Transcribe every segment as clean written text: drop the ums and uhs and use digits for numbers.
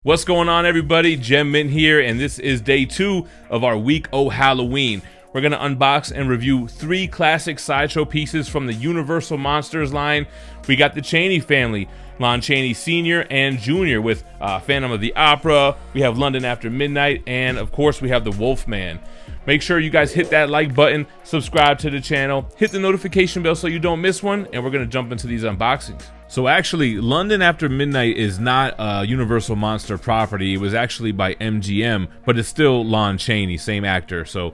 What's going on, everybody? GemMint here, and this is day 2 of our week O Halloween. We're going to unbox and review 3 classic Sideshow pieces from the Universal Monsters line. We got the Chaney family, Lon Chaney Sr. and Jr. with Phantom of the Opera. We have London After Midnight, and of course we have the Wolfman. Make sure you guys hit that like button, subscribe to the channel, hit the notification bell so you don't miss one, and we're going to jump into these unboxings. So actually, London After Midnight is not a Universal Monster property. It was actually by MGM, but it's still Lon Chaney, same actor. So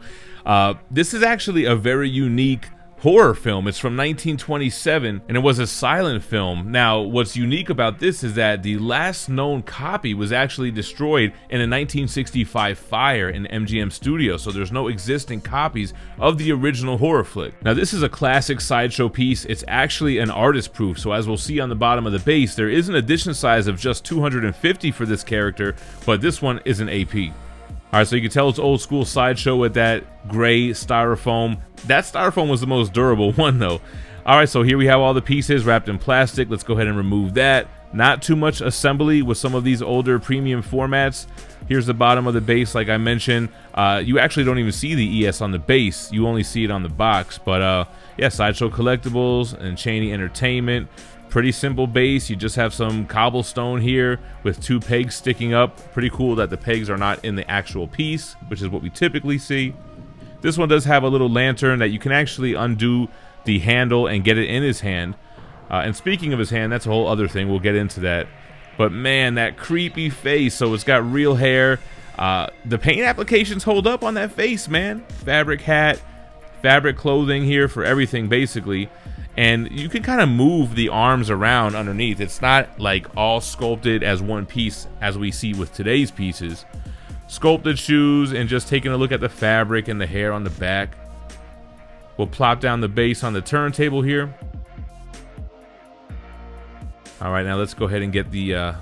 this is actually a very unique horror film. It's from 1927, and it was a silent film. Now, what's unique about this is that the last known copy was actually destroyed in a 1965 fire in MGM Studios, so there's no existing copies of the original horror flick. Now, this is a classic Sideshow piece. It's actually an artist proof, so as we'll see on the bottom of the base, there is an edition size of just 250 for this character, but this one is an AP. Alright, so you can tell it's old school Sideshow with that gray styrofoam. That styrofoam was the most durable one though. Alright, so here we have all the pieces wrapped in plastic. Let's go ahead and remove that. Not too much assembly with some of these older premium formats. Here's the bottom of the base, like I mentioned. You actually don't even see the ES on the base. You only see it on the box. But yeah, Sideshow Collectibles and Chaney Entertainment. Pretty simple base. You just have some cobblestone here with 2 pegs sticking up. Pretty cool that the pegs are not in the actual piece, which is what we typically see. This one does have a little lantern that you can actually undo the handle and get it in his hand. And speaking of his hand, that's a whole other thing. We'll get into that. But man, that creepy face. So it's got real hair. The paint applications hold up on that face, man. Fabric hat, fabric clothing here for everything basically. And you can kind of move the arms around underneath. It's not like all sculpted as one piece as we see with today's pieces. Sculpted shoes, and just taking a look at the fabric and the hair on the back. We'll plop down the base on the turntable here. All right, now let's go ahead and get the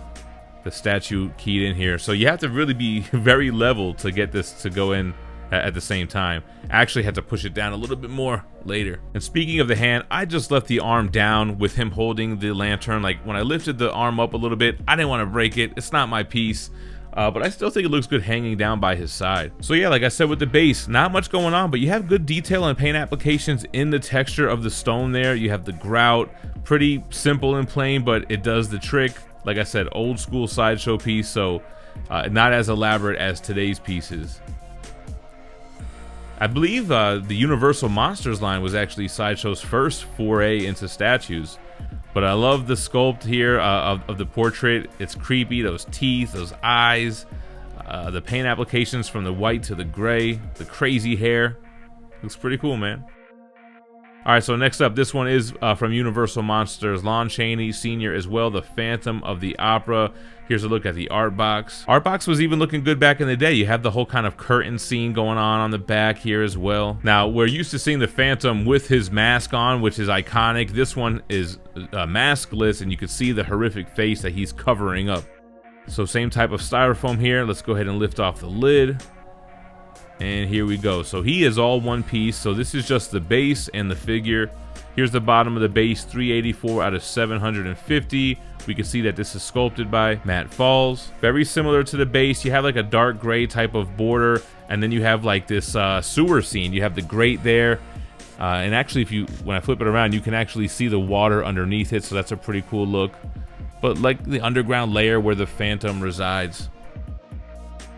statue keyed in here. So you have to really be very level to get this to go in at the same time. I actually had to push it down a little bit more later. And speaking of the hand, I just left the arm down with him holding the lantern. Like when I lifted the arm up a little bit, I didn't want to break it. It's not my piece. But I still think it looks good hanging down by his side. So yeah, like I said with the base, not much going on, but you have good detail and paint applications in the texture of the stone there. You have the grout, pretty simple and plain, but it does the trick. Like I said, old school Sideshow piece, so not as elaborate as today's pieces. I believe the Universal Monsters line was actually Sideshow's first foray into statues. But I love the sculpt here of the portrait. It's creepy, those teeth, those eyes, the paint applications from the white to the gray, the crazy hair. Looks pretty cool, man. Alright, so next up, this one is from Universal Monsters, Lon Chaney Sr. as well, the Phantom of the Opera. Here's a look at the art box. Art box was even looking good back in the day. You have the whole kind of curtain scene going on the back here as well. Now, we're used to seeing the Phantom with his mask on, which is iconic. This one is maskless, and you can see the horrific face that he's covering up. So same type of styrofoam here. Let's go ahead and lift off the lid. And here we go. So he is all one piece. So this is just the base and the figure. Here's the bottom of the base, 384 out of 750. We can see that this is sculpted by Matt Falls. Very similar to the base. You have like a dark gray type of border, and then you have like this sewer scene. You have the grate there. And actually, when I flip it around, you can actually see the water underneath it. So that's a pretty cool look. But like the underground layer where the Phantom resides.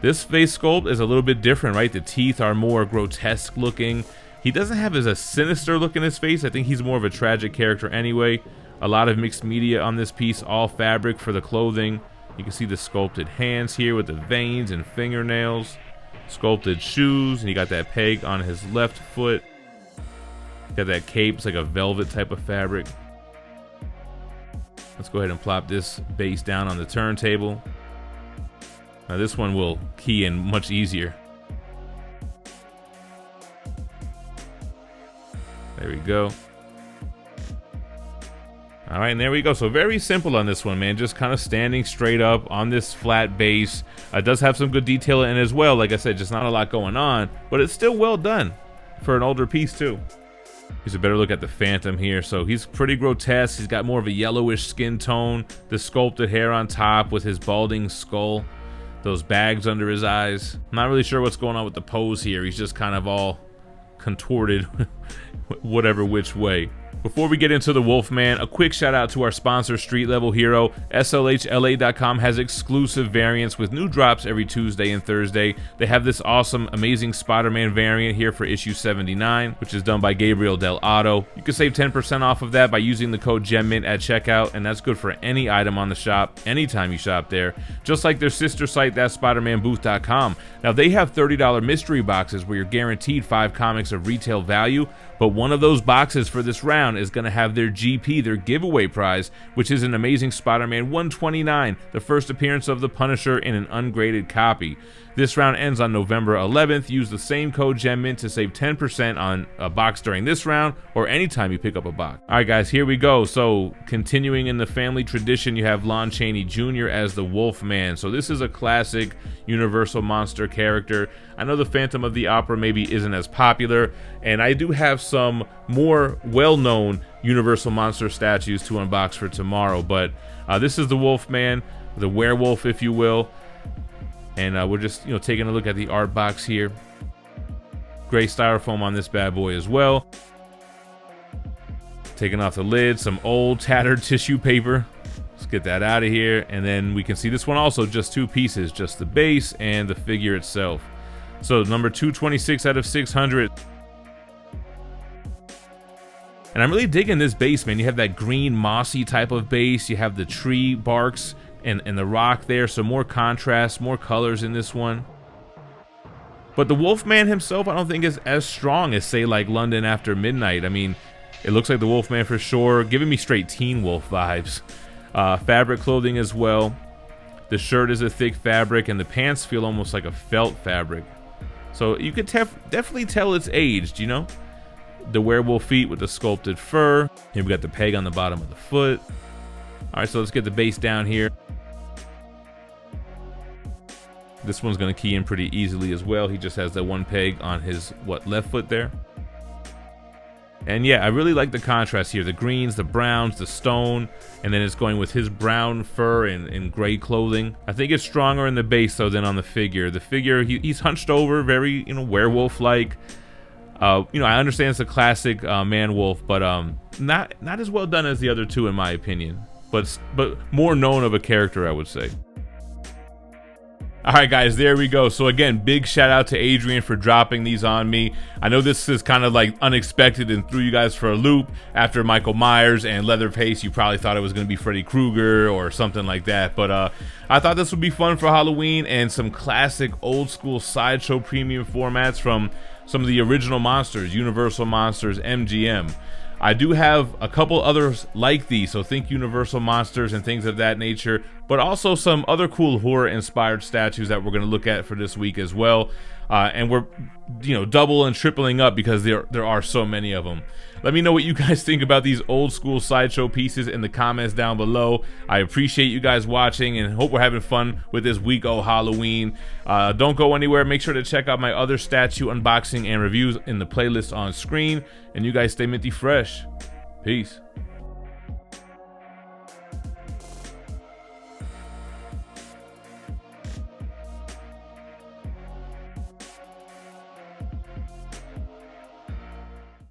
This face sculpt is a little bit different, right? The teeth are more grotesque looking. He doesn't have a sinister look in his face. I think he's more of a tragic character anyway. A lot of mixed media on this piece, all fabric for the clothing. You can see the sculpted hands here with the veins and fingernails. Sculpted shoes, and you got that peg on his left foot. Got that cape, it's like a velvet type of fabric. Let's go ahead and plop this base down on the turntable. Now this one will key in much easier. There we go. All right, and there we go. So very simple on this one, man. Just kind of standing straight up on this flat base. It does have some good detail in it as well. Like I said, just not a lot going on, but it's still well done for an older piece too. Here's a better look at the Phantom here. So he's pretty grotesque. He's got more of a yellowish skin tone, the sculpted hair on top with his balding skull, those bags under his eyes. I'm not really sure what's going on with the pose here. He's just kind of all contorted whatever which way. Before we get into the Wolfman, a quick shout out to our sponsor, Street Level Hero. SLHLA.com has exclusive variants with new drops every Tuesday and Thursday. They have this awesome, amazing Spider-Man variant here for issue 79, which is done by Gabriel Del Otto. You can save 10% off of that by using the code GemMint at checkout, and that's good for any item on the shop, anytime you shop there. Just like their sister site, THATSPIDERMANBOOTH.com. Now, they have $30 mystery boxes where you're guaranteed 5 comics of retail value, but one of those boxes for this round is going to have their GP, their giveaway prize, which is an amazing Spider-Man 129, the first appearance of the Punisher in an ungraded copy. This round ends on November 11th. Use the same code GemMint to save 10% on a box during this round or anytime you pick up a box. All right, guys, here we go. So continuing in the family tradition, you have Lon Chaney Jr. as the Wolfman. So this is a classic Universal monster character. I know the Phantom of the Opera maybe isn't as popular, and I do have some more well-known Universal monster statues to unbox for tomorrow, but this is the Wolfman, the werewolf, if you will. And we're just, taking a look at the art box here. Gray styrofoam on this bad boy as well. Taking off the lid, some old tattered tissue paper. Let's get that out of here. And then we can see this one also just 2 pieces, just the base and the figure itself. So number 226 out of 600. And I'm really digging this base, man. You have that green mossy type of base. You have the tree barks and the rock there, so more contrast, more colors in this one. But the Wolfman himself, I don't think is as strong as, say, like London After Midnight. I mean, it looks like the Wolfman for sure, giving me straight Teen Wolf vibes. Fabric clothing as well. The shirt is a thick fabric, and the pants feel almost like a felt fabric. So you could definitely tell it's aged, The werewolf feet with the sculpted fur. Here we got the peg on the bottom of the foot. All right, so let's get the base down here. This one's going to key in pretty easily as well. He just has that one peg on his, left foot there. And yeah, I really like the contrast here. The greens, the browns, the stone, and then it's going with his brown fur and gray clothing. I think it's stronger in the base, though, than on the figure. The figure, he's hunched over, very, werewolf-like. I understand it's a classic man-wolf, but not as well done as the other two, in my opinion. But more known of a character, I would say. All right, guys, there we go. So again, big shout out to Adrian for dropping these on me. I know this is kind of like unexpected and threw you guys for a loop. After Michael Myers and Leatherface, you probably thought it was going to be Freddy Krueger or something like that. But I thought this would be fun for Halloween, and some classic old school Sideshow premium formats from some of the original monsters, Universal Monsters, MGM. I do have a couple others like these, so think Universal Monsters and things of that nature, but also some other cool horror-inspired statues that we're going to look at for this week as well. And we're, double and tripling up because there are so many of them. Let me know what you guys think about these old school Sideshow pieces in the comments down below. I appreciate you guys watching and hope we're having fun with this week of Halloween. Don't go anywhere. Make sure to check out my other statue unboxing and reviews in the playlist on screen. And you guys stay minty fresh. Peace.